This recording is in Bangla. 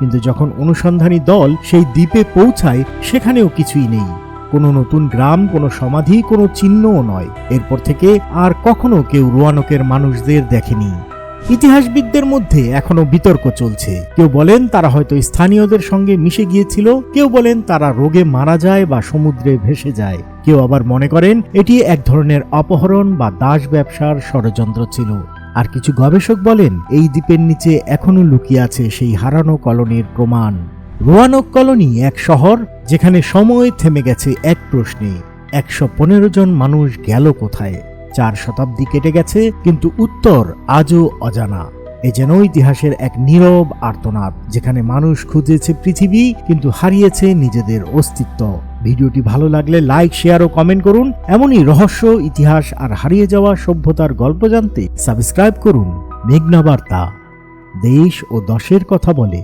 কিন্তু যখন অনুসন্ধানী দল সেই দ্বীপে পৌঁছায় সেখানেও কিছুই নেই। কোনো নতুন গ্রাম, কোনো সমাধি, কোনো চিহ্নও নয়। এরপর থেকে আর কখনো কেউ রোয়ানকের মানুষদের দেখেনি। ইতিহাসবিদদের মধ্যে এখনো বিতর্ক চলছে। কেউ বলেন তারা হয়তো স্থানীয়দের সঙ্গে মিশে গিয়েছিল, কেউ বলেন তারা রোগে মারা যায় বা সমুদ্রে ভেসে যায়, কেউ আবার মনে করেন এটি এক ধরনের অপহরণ বা দাস ব্যবসার ষড়যন্ত্র ছিল। আর কিছু গবেষক বলেন এই দ্বীপের নিচে এখনো লুকিয়ে আছে সেই হারানো কলোনির প্রমাণ। রোয়ানক কলোনি এক শহর যেখানে সময় থেমে গেছে এক প্রশ্নে, 115 জন মানুষ গেল কোথায়? 4 শতাব্দী কেটে গেছে, কিন্তু উত্তর আজও অজানা। এ যেন ইতিহাসের এক নীরব আর্তনাদ, যেখানে মানুষ খুঁজেছে পৃথিবী কিন্তু হারিয়েছে নিজেদের অস্তিত্ব। ভিডিওটি ভালো লাগলে লাইক, শেয়ার ও কমেন্ট করুন। এমনই রহস্য, ইতিহাস আর হারিয়ে যাওয়া সভ্যতার গল্প জানতে সাবস্ক্রাইব করুন মেঘনা বার্তা। দেশ ও দশের কথা বলে।